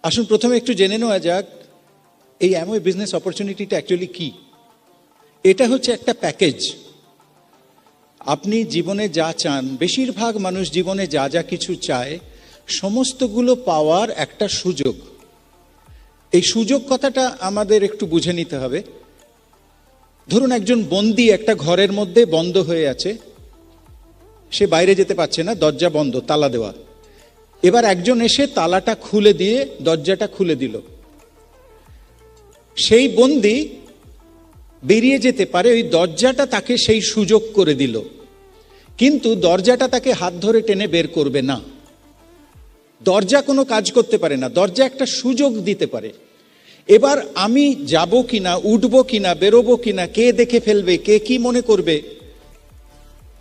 আসুন প্রথমে একটু জেনে নেওয়া যাক এই অ্যামওয়ে বিজনেস অপরচুনিটিটা অ্যাকচুয়ালি কি। এটা হচ্ছে একটা প্যাকেজ। আপনি জীবনে যা চান, বেশিরভাগ মানুষ জীবনে যা যা কিছু চায়, সমস্তগুলো পাওয়ার একটা সুযোগ। এই সুযোগ কথাটা আমাদের একটু বুঝে নিতে হবে। ধরুন একজন বন্দী একটা ঘরের মধ্যে বন্ধ হয়ে আছে, সে বাইরে যেতে পারছে না, দরজা বন্ধ, তালা দেওয়া। এবার একজন এসে তালাটা খুলে দিয়ে দরজাটা খুলে দিল। সেই বন্দী বেরিয়ে যেতে পারে, ওই দরজাটা তাকে সেই সুযোগ করে দিল, কিন্তু দরজাটা তাকে হাত ধরে টেনে বের করবে না। দরজা কোনো কাজ করতে পারে না, দরজা একটা সুযোগ দিতে পারে। এবার আমি যাব কিনা, উঠবো কিনা, বেরোবো কিনা, কে দেখে ফেলবে, কে কি মনে করবে,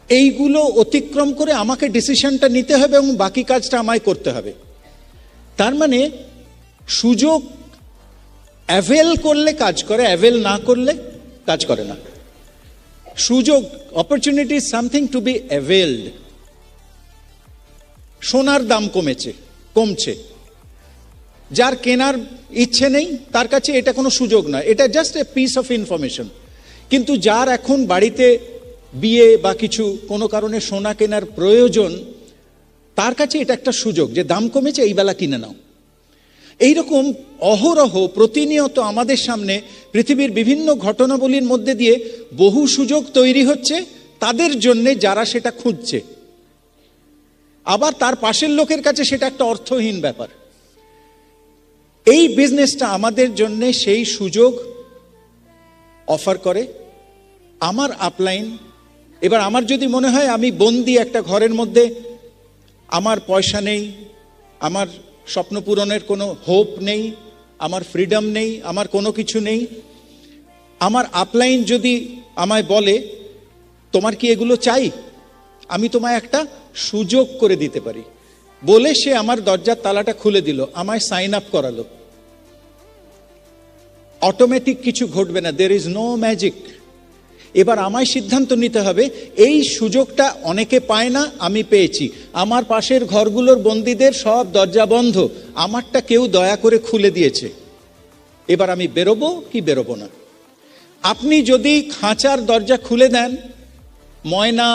এইগুলো অতিক্রম করে আমাকে ডিসিশনটা নিতে হবে এবং বাকি কাজটা আমায় করতে হবে। তার মানে সুযোগ অ্যাভেল করলে কাজ করে, অ্যাভেল না করলে কাজ করে না। সুযোগ, opportunity is something to be availed. সোনার দাম কমছে, যার কেনার ইচ্ছে নেই তার কাছে এটা কোনো সুযোগ নয়, এটা just a piece of information. কিন্তু যার এখন বাড়িতে বিয়ে বা কিছু কোনো কারণে সোনা কেনার প্রয়োজন, তার কাছে এটা একটা সুযোগ যে দাম কমেছে, এই বেলা কিনে নাও। এইরকম অহরহ প্রতিনিয়ত আমাদের সামনে পৃথিবীর বিভিন্ন ঘটনাবলীর মধ্যে দিয়ে বহু সুযোগ তৈরি হচ্ছে তাদের জন্যে যারা সেটা খুঁজছে। আবার তার পাশের লোকের কাছে সেটা একটা অর্থহীন ব্যাপার। এই বিজনেসটা আমাদের জন্য সেই সুযোগ অফার করে। আমার আপলাইন, এবার আমার যদি মনে হয় আমি বন্দি একটা ঘরের মধ্যে, আমার পয়সা নেই, আমার স্বপ্ন পূরণের কোনো হোপ নেই, আমার ফ্রিডম নেই, আমার কোনো কিছু নেই, আমার আপলাইন যদি আমায় বলে তোমার কি এগুলো চাই, আমি তোমায় একটা সুযোগ করে দিতে পারি, বলে সে আমার দরজার তালাটা খুলে দিল, আমায় সাইন আপ করালো। অটোমেটিক কিছু ঘটবে না, দের ইজ নো ম্যাজিক। এবার আমায় সিদ্ধান্ত নিতে হবে, এই সুযোগটা অনেকে পায় না, আমি পেয়েছি। আমার পাশের ঘরগুলোর বন্দীদের সব দরজা বন্ধ, আমারটা কেউ দয়া করে খুলে দিয়েছে। এবার আমি বেরোবো কি বেরোবো না? আপনি যদি খাঁচার দরজা খুলে দেন, ময়না,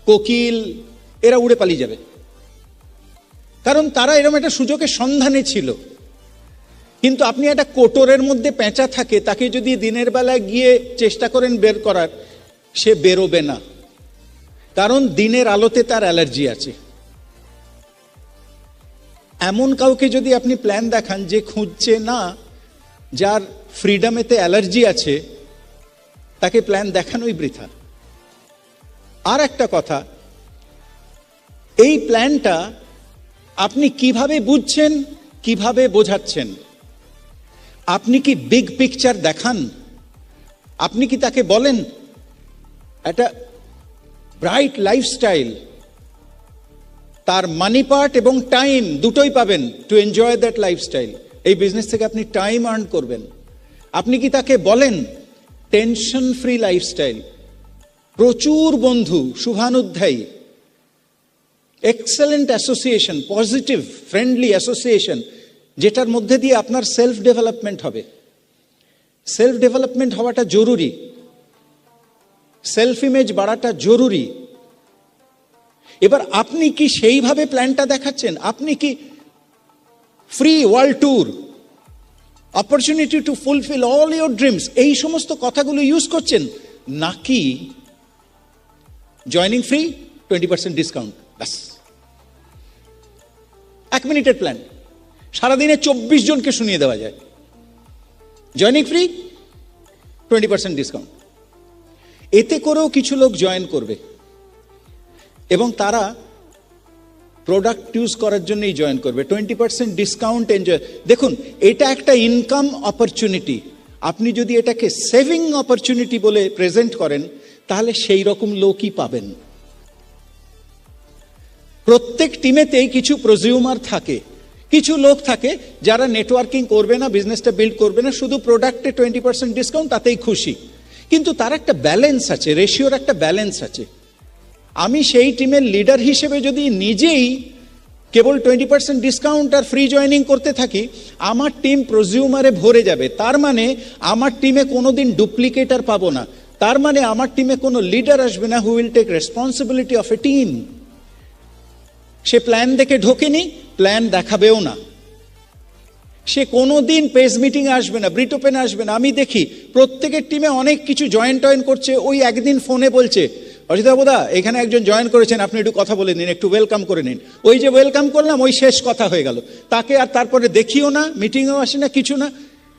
কোকিল এরা উড়ে পালিয়ে যাবে, কারণ তারা এরকম একটা সুযোগের সন্ধানে ছিল। কিন্তু আপনি একটা কোটরের মধ্যে পেঁচা থাকে, তাকে যদি দিনের বেলায় গিয়ে চেষ্টা করেন বের করার, সে বেরোবে না, কারণ দিনের আলোতে তার অ্যালার্জি আছে। এমন কাউকে যদি আপনি প্ল্যান দেখান যে খুঁজছে না, যার ফ্রিডমেতে অ্যালার্জি আছে, তাকে প্ল্যান দেখানোই বৃথা। আর একটা কথা, এই প্ল্যানটা আপনি কিভাবে বুঝছেন, কিভাবে বোঝাচ্ছেন? আপনি কি বিগ পিকচার দেখান? আপনি কি তাকে বলেন একটা ব্রাইট লাইফস্টাইল, তার মানি পার্ট এবং টাইম দুটোই পাবেন টু এনজয় দ্যাট লাইফস্টাইল। এই বিজনেস থেকে আপনি টাইম আর্ন করবেন। আপনি কি তাকে বলেন টেনশন ফ্রি লাইফস্টাইল, প্রচুর বন্ধু, শুভানুধ্যায়ী, excellent association, positive friendly association, যেটার মধ্যে দিয়ে আপনার সেলফ ডেভেলপমেন্ট হবে। সেলফ ডেভেলপমেন্ট হওয়াটা জরুরি, সেলফ ইমেজ বাড়াটা জরুরি। এবার আপনি কি সেইভাবে প্ল্যানটা দেখাচ্ছেন? আপনি কি free world tour, opportunity to fulfil all your dreams, এই সমস্ত কথাগুলো ইউজ করছেন, নাকি জয়নিং ফ্রি, 20% ডিসকাউন্ট, ব্যাস 1 মিনিটের প্ল্যান, সারাদিনে 24 জনকে শুনিয়ে দেওয়া যায়, জয়নিং ফ্রি, 20% ডিসকাউন্ট। এতে করেও কিছু লোক জয়েন করবে এবং তারা প্রোডাক্ট ইউজ করার জন্যই জয়েন করবে। 20% ডিসকাউন্ট এনজয়। দেখুন, এটা একটা ইনকাম অপরচুনিটি। আপনি যদি এটাকে সেভিং অপরচুনিটি বলে প্রেজেন্ট করেন, তাহলে সেই রকম লোকই পাবেন। প্রত্যেক টিমেতেই কিছু প্রজিউমার থাকে, কিছু লোক থাকে যারা নেটওয়ার্কিং করবে না, বিজনেসটা বিল্ড করবে না, শুধু প্রোডাক্টে 20% ডিসকাউন্ট, তাতেই খুশি। কিন্তু তার একটা ব্যালেন্স আছে, রেশিওর একটা ব্যালেন্স আছে। আমি সেই টিমের লিডার হিসেবে যদি নিজেই কেবল 20% ডিসকাউন্ট আর ফ্রি জয়েনিং করতে থাকি, আমার টিম প্রজিউমারে ভরে যাবে। তার মানে আমার টিমে কোনোদিন ডুপ্লিকেট আর পাবো না। তার মানে আমার টিমে কোনো লিডার আসবে না who will take responsibility of a team. সে প্ল্যান দেখে ঢোকেনি, প্ল্যান দেখাবেও না। সে কোনোদিন পেস মিটিং আসবে না, ব্রিট ওপেনে আসবে না। আমি দেখি প্রত্যেকের টিমে অনেক কিছু জয়েন করছে, ওই একদিন ফোনে বলছে, অজিতবাবুদা এখানে একজন জয়েন করেছেন, আপনি একটু কথা বলে নিন, একটু ওয়েলকাম করে নিন। ওই যে ওয়েলকাম করলাম, ওই শেষ কথা হয়ে গেল। তাকে আর তারপরে দেখিও না, মিটিংয়েও আসে না, কিছু না।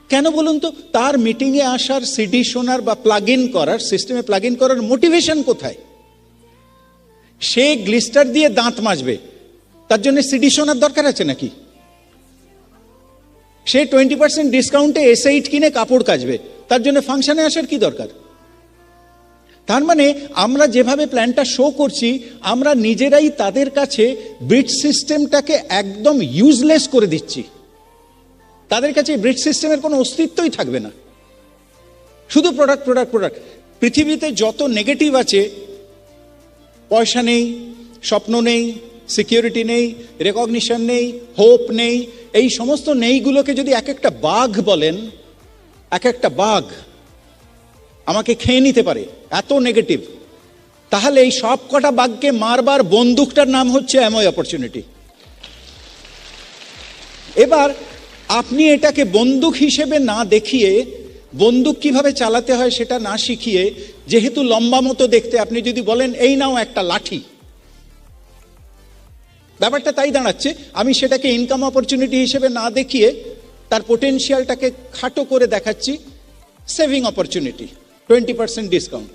কেন বলুন তো? তার মিটিংয়ে আসার, সিডি শোনার বা প্লাগ ইন করার, সিস্টেমে প্লাগ ইন করার মোটিভেশন কোথায়? সে গ্লিস্টার দিয়ে দাঁত মাজবে, তার জন্য সিডি শোনার দরকার আছে নাকি? সে 20% ডিসকাউন্টে S8 কিনে কাপড় কাচবে, তার জন্য ফাংশনে আসার কি দরকার? তার মানে আমরা যেভাবে প্ল্যানটা শো করছি, আমরা নিজেরাই তাদের কাছে ব্রিজ সিস্টেমটাকে একদম ইউজলেস করে দিচ্ছি। তাদের কাছে ব্রিজ সিস্টেমের কোনো অস্তিত্বই থাকবে না, শুধু প্রোডাক্ট প্রোডাক্ট প্রোডাক্ট। পৃথিবীতে যত নেগেটিভ আছে, পয়সা নেই, স্বপ্ন নেই, সিকিউরিটি নেই, রেকগনিশন নেই, হোপ নেই, এই সমস্ত নেইগুলোকে যদি এক একটা বাঘ বলেন, এক একটা বাঘ আমাকে খেয়ে নিতে পারে, এত নেগেটিভ, তাহলে এই সব কটা বাঘকে মারবার বন্দুকটার নাম হচ্ছে অ্যামওয়ে অপরচুনিটি। এবার আপনি এটাকে বন্দুক হিসেবে না দেখিয়ে, বন্দুক কিভাবে চালাতে হয় সেটা না শিখিয়ে, যেহেতু লম্বা মতো দেখতে, আপনি যদি বলেন এই নাও একটা লাঠি, ব্যাপারটা তাই দাঁড়াচ্ছে। আমি সেটাকে ইনকাম অপরচুনিটি হিসেবে না দেখিয়ে তার পোটেনশিয়ালটাকে খাটো করে দেখাচ্ছি সেভিং অপরচুনিটি, 20% ডিসকাউন্ট।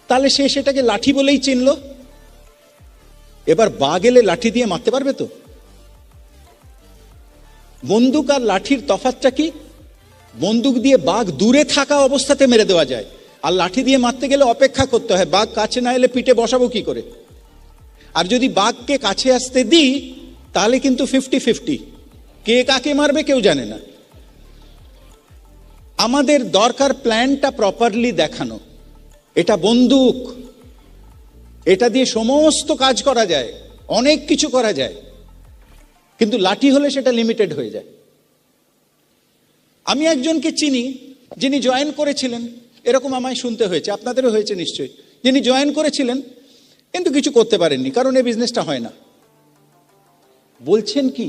তাহলে সে সেটাকে লাঠি বলেই চিনল। এবার বাঘ এলে লাঠি দিয়ে মারতে পারবে তো? বন্দুক আর লাঠির তফাৎটা কি? বন্দুক দিয়ে বাঘ দূরে থাকা অবস্থাতে মেরে দেওয়া যায়, আর লাঠি দিয়ে মারতে গেলে অপেক্ষা করতে হয়। বাঘ কাছে না এলে পিঠে বসাবো কি করে? আর যদি বাঘকে কাছে আসতে দিই, তাহলে কিন্তু 50-50, কে কাকে মারবে কেউ জানে না। আমাদের দরকার প্ল্যানটা প্রপারলি দেখানো। এটা বন্দুক, এটা দিয়ে সমস্ত কাজ করা যায়, অনেক কিছু করা যায়, কিন্তু লাঠি হলে সেটা লিমিটেড হয়ে যায়। আমি একজনকে চিনি যিনি জয়েন করেছিলেন, এরকম আমায় শুনতে হয়েছে, আপনাদেরও হয়েছে নিশ্চয়ই, যিনি জয়েন করেছিলেন কিন্তু কিছু করতে পারেননি, কারণ এই বিজনেসটা হয় না। বলছেন কি,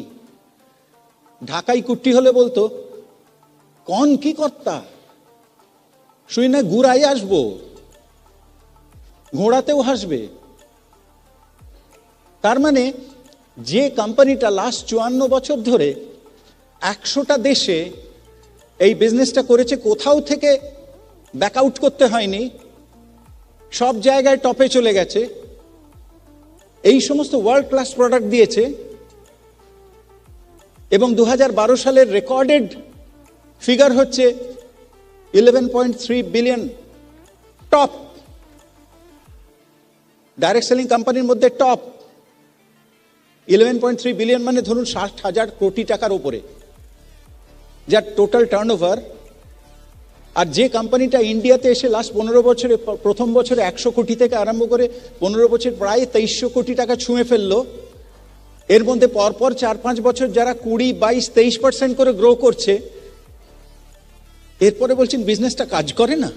ঢাকাই কুট্টি হলে বলতো কন কি কর্তা, শুই না ঘুরাই আসবো, ঘোড়াতেও হাসবে। তার মানে যে কোম্পানিটা লাস্ট 54 বছর ধরে 100টা দেশে এই বিজনেসটা করেছে, কোথাও থেকে ব্যাকআউট করতে হয়নি, সব জায়গায় টপে চলে গেছে, এই সমস্ত ওয়ার্ল্ড ক্লাস প্রোডাক্ট দিয়েছে, এবং 2012 সালের রেকর্ডেড ফিগার হচ্ছে 11.3 বিলিয়ন, টপ ডাইরেক্ট সেলিং কোম্পানির মধ্যে টপ। 11.3 বিলিয়ন মানে ধরুন 60,000 কোটি টাকার উপরে যার টোটাল টার্নওভার। আর যে কোম্পানিটা ইন্ডিয়াতে এসে লাস্ট 15 বছরে, প্রথম বছরে 100 কোটি থেকে আরম্ভ করে 15 বছর প্রায় 2300 কোটি টাকা ছুঁয়ে ফেললো, এর মধ্যে পরপর 4-5 বছর যারা 20, 22, 23% করে গ্রো করছে, এরপরে বলছেন বিজনেসটা কাজ করে না।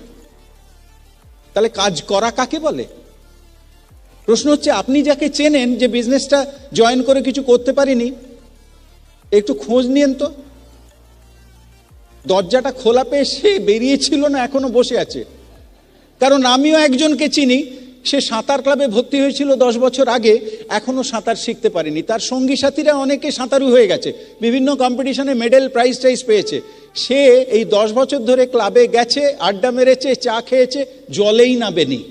তাহলে কাজ করা কাকে বলে? প্রশ্ন হচ্ছে, আপনি যাকে চেনেন যে বিজনেসটা জয়েন করে কিছু করতে পারেনি, একটু খোঁজ নিয়েন তো। দরজাটা খোলা পেয়ে সে বেরিয়েছিল না, এখনো বসে আছে। কারণ আমিও একজনকে চিনি, সে সাঁতার ক্লাবে ভর্তি হয়েছিল 10 বছর আগে, এখনো সাঁতার শিখতে পারেনি। তার সঙ্গী সাথীরা অনেকে সাঁতারু হয়ে গেছে, বিভিন্ন কম্পিটিশনে মেডেল, প্রাইজ টাইজ পেয়েছে। সে এই 10 বছর ধরে ক্লাবে গেছে, আড্ডা মেরেছে, চা খেয়েছে, জলেই নামেনি।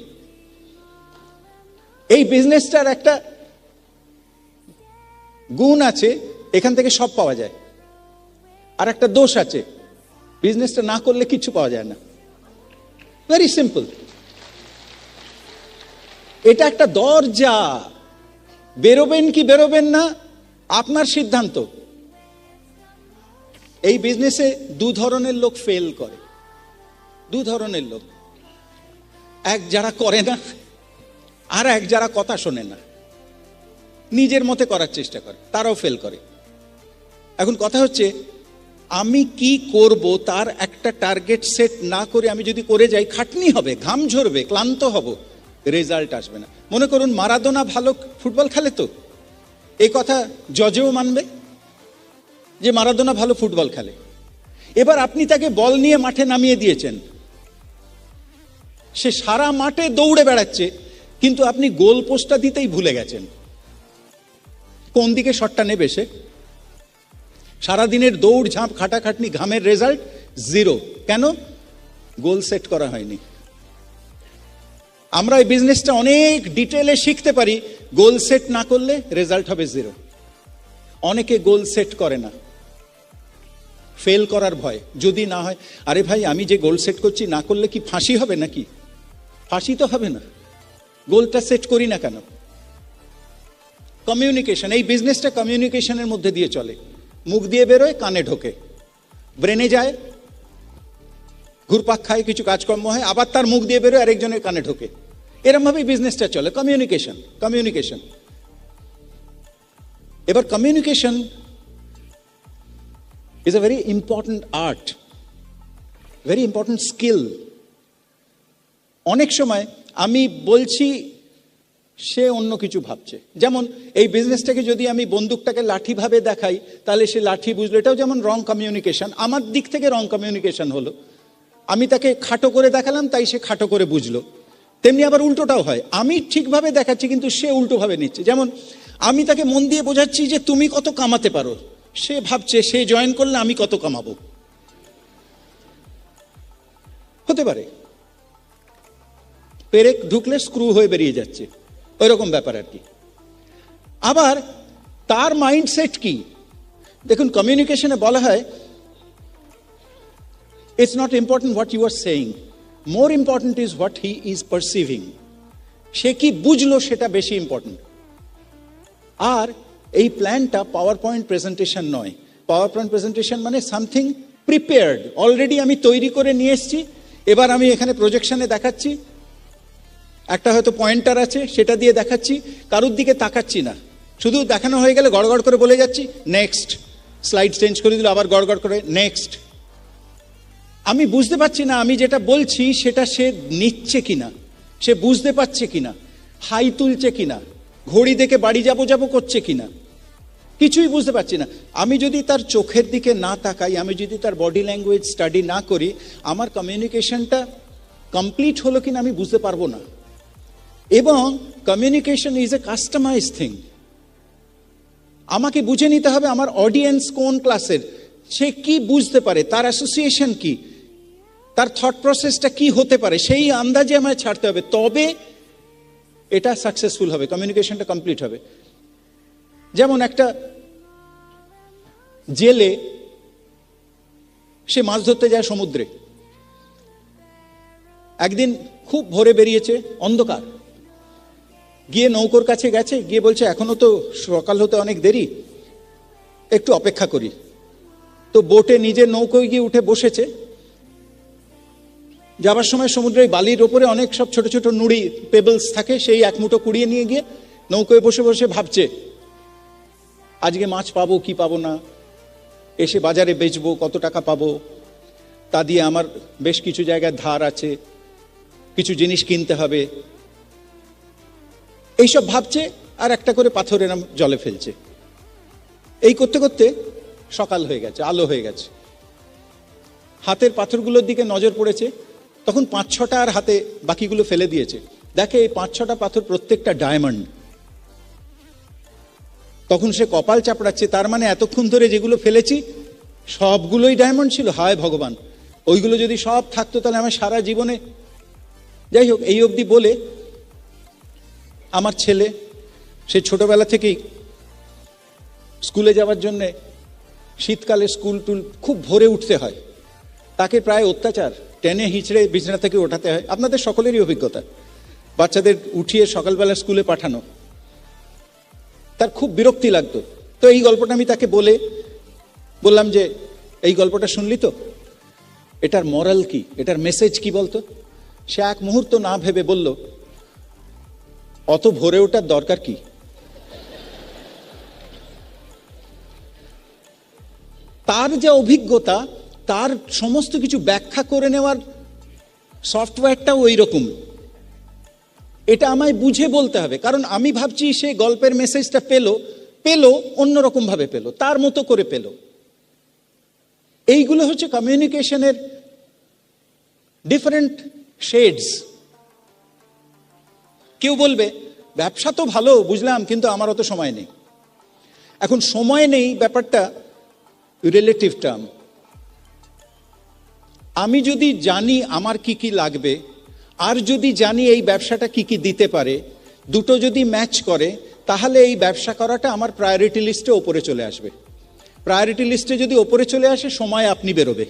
এই বিজনেসটার একটা গুণ আছে, এখান থেকে সব পাওয়া যায়। আর একটা দোষ আছে, বিজনেসটা না করলে কিছু পাওয়া যায় না। Very simple. এটা একটা দরজা, বেরোবেন কি বেরোবেন না আপনার সিদ্ধান্ত। এই বিজনেসে 2 ধরনের লোক ফেল করে, 2 ধরনের লোক। এক যারা করে না, আর এক যারা কথা শোনে না। নিজের মতে করার চেষ্টা করে, তারাও ফেল করে। এখন কথা হচ্ছে, আমি কি করব তার একটা টার্গেট সেট না করে আমি যদি করে যাই, খাটনি হবে, ঘাম ঝরবে, ক্লান্ত হব, রেজাল্ট আসবে না। মনে করুন মারাদোনা ভালো ফুটবল খেলে, তো এই কথা জজেও মানবে যে মারাদোনা ভালো ফুটবল খেলে। এবার আপনি তাকে বল নিয়ে মাঠে নামিয়ে দিয়েছেন, সে সারা মাঠে দৌড়ে বেড়াচ্ছে, কিন্তু আপনি গোল পোস্টটা দিতেই ভুলে গেছেন। কোন দিকে শটটা নেবে সে? সারাদিনের দৌড় ঝাঁপ খাটাখাটনি ঘামের রেজাল্ট জিরো। কেন? গোল সেট করা হয়নি। আমরা এই বিজনেসটা অনেক ডিটেলে শিখতে পারি, গোল সেট না করলে রেজাল্ট হবে জিরো। অনেকে গোল সেট করে না, ফেল করার ভয়, যদি না হয়। আরে ভাই, আমি যে গোল সেট করছি, না করলে কি ফাঁসি হবে নাকি? ফাঁসি তো হবে না, গোলটা সেট করি না কেন? কমিউনিকেশন, এই বিজনেসটা কমিউনিকেশনের মধ্যে দিয়ে চলে। মুখ দিয়ে বেরোয়, কানে ঢোকে, ব্রেনে যায়, ঘুরপাক খায়, কিছু কাজকর্ম হয়, আবার তার মুখ দিয়ে বেরোয়, আরেকজনের কানে ঢোকে। এরম ভাবেই বিজনেসটা চলে। Communication, communication. এবার communication is a very important art, very important skill. অনেক সময় আমি বলছি, সে অন্য কিছু ভাবছে। যেমন এই বিজনেসটাকে যদি আমি বন্দুকটাকে লাঠি ভাবে দেখাই, তাহলে সে লাঠি বুঝলো, এটাও যেমন রং কমিউনিকেশন। আমার দিক থেকে রং কমিউনিকেশন হলো। আমি তাকে খাটো করে দেখালাম, তাই সে খাটো করে বুঝলো। তেমনি আবার উল্টোটাও হয়, আমি ঠিকভাবে দেখাচ্ছি কিন্তু সে উল্টোভাবে নিচ্ছে। যেমন আমি তাকে মন দিয়ে বোঝাচ্ছি যে তুমি কত কামাতে পারো, সে ভাবছে সে জয়েন করলে আমি কত কামাবো। হতে পারে পেরেক ঢুকলে স্ক্রু হয়ে বেরিয়ে যাচ্ছে, ওই রকম ব্যাপার আর কি। আবার তার মাইন্ডসেট কি? দেখুন, কমিউনিকেশনে বলা হয়, it's not important what you are saying, more important is what he is perceiving. সে কি বুঝলো সেটা বেশি ইম্পর্টেন্ট। আর এই প্ল্যানটা পাওয়ার পয়েন্ট প্রেজেন্টেশন নয়। পাওয়ার পয়েন্ট প্রেজেন্টেশন মানে সামথিং প্রিপেয়ার্ড, অলরেডি আমি তৈরি করে নিয়ে এসেছি, এবার আমি এখানে প্রজেকশনে দেখাচ্ছি, একটা হয়তো পয়েন্টার আছে, সেটা দিয়ে দেখাচ্ছি, কারুর দিকে তাকাচ্ছি না, শুধু দেখানো হয়ে গেলে গড়গড় করে বলে যাচ্ছি, নেক্সট, স্লাইড চেঞ্জ করে দিল, আবার গড়গড় করে নেক্সট। আমি বুঝতে পারছি না আমি যেটা বলছি সেটা সে নিচ্ছে কিনা, সে বুঝতে পারছে কিনা, হাই তুলছে কিনা, ঘড়ি দেখে বাড়ি যাবো যাবো করছে কিনা, কিছুই বুঝতে পারছি না। আমি যদি তার চোখের দিকে না তাকাই, আমি যদি তার বডি ল্যাঙ্গুয়েজ স্টাডি না করি, আমার কমিউনিকেশনটা কমপ্লিট হলো কিনা আমি বুঝতে পারবো না। এবং communication is a customize thing. আমাকে বুঝে নিতে হবে আমার অডিয়েন্স কোন ক্লাসের, সে কি বুঝতে পারে, তার অ্যাসোসিয়েশন কি, তার থট প্রসেসটা কি হতে পারে, সেই আন্দাজে আমায় ছাড়তে হবে, তবে এটা সাকসেসফুল হবে, কমিউনিকেশনটা কমপ্লিট হবে। যেমন একটা জেলে, সে মাছ ধরতে যায় সমুদ্রে। একদিন খুব ভোরে বেরিয়েছে, অন্ধকার, গিয়ে নৌকোর কাছে গেছে, গিয়ে বলছে এখনো তো সকাল হতে অনেক দেরি, একটু অপেক্ষা করি। তো বোটে নিজের নৌকোয় গিয়ে উঠে বসেছে। যাবার সময় সমুদ্রের বালির ওপরে অনেক সব ছোট ছোট নুড়ি, পেবলস থাকে, সেই এক মুঠো কুড়িয়ে নিয়ে গিয়ে নৌকোয় বসে বসে ভাবছে, আজকে মাছ পাবো কি পাবো না, এসে বাজারে বেচবো, কত টাকা পাবো, তা দিয়ে আমার বেশ কিছু জায়গায় ধার আছে, কিছু জিনিস কিনতে হবে, এইসব ভাবছে। আর একটা করে পাথর এরম জলে ফেলছে। এই করতে করতে সকাল হয়ে গেছে, আলো হয়ে গেছে। হাতের পাথরগুলোর দিকে নজর পড়েছে, তখন 5-6টা আর হাতে বাকিগুলো ফেলে দিয়েছে। দেখে এই 5-6টা পাথর প্রত্যেকটা ডায়মন্ড। তখন সে কপাল চাপড়াচ্ছে, তার মানে এতক্ষণ ধরে যেগুলো ফেলেছি সবগুলোই ডায়মন্ড ছিল। হায় ভগবান, ওইগুলো যদি সব থাকতো তাহলে আমার সারা জীবনে। যাই হোক, এই অবধি বলে আমার ছেলে, সে ছোটবেলা থেকেই স্কুলে যাওয়ার জন্যে শীতকালে স্কুল টুল খুব ভোরে উঠতে হয়, তাকে প্রায় অত্যাচার, টেনে হিঁচড়ে বিছানা থেকে ওঠাতে হয়। আপনাদের সকলেরই অভিজ্ঞতা, বাচ্চাদের উঠিয়ে সকালবেলা স্কুলে পাঠানো, তার খুব বিরক্তি লাগতো। তো এই গল্পটা আমি তাকে বললাম যে এই গল্পটা শুনলি তো, এটার মরাল কি, এটার মেসেজ কি বলতো? সে এক মুহূর্ত না ভেবে বলল, অত ভোরে ওঠার দরকার কি? তার যা অভিজ্ঞতা, তার সমস্ত কিছু ব্যাখ্যা করে নেওয়ার সফটওয়্যারটাও ওই রকম। এটা আমায় বুঝে বলতে হবে, কারণ আমি ভাবছি সে গল্পের মেসেজটা পেলো অন্যরকম ভাবে পেলো, তার মতো করে পেলো। এইগুলো হচ্ছে কমিউনিকেশনের ডিফারেন্ট শেডস। কেউ বলবে ব্যবসা তো ভালো বুঝলাম, কিন্তু আমার অত সময় নেই। এখন সময় নেই ব্যাপারটা রিলেটিভ টার্ম। আমি যদি জানি আমার কি কি লাগবে, আর যদি জানি এই ব্যবসাটা কি কি দিতে পারে, দুটো যদি ম্যাচ করে, তাহলে এই ব্যবসা করাটা আমার প্রায়োরিটি লিস্টে ওপরে চলে আসবে। প্রায়োরিটি লিস্টে যদি ওপরে চলে আসে, সময় আপনি বেরোবে।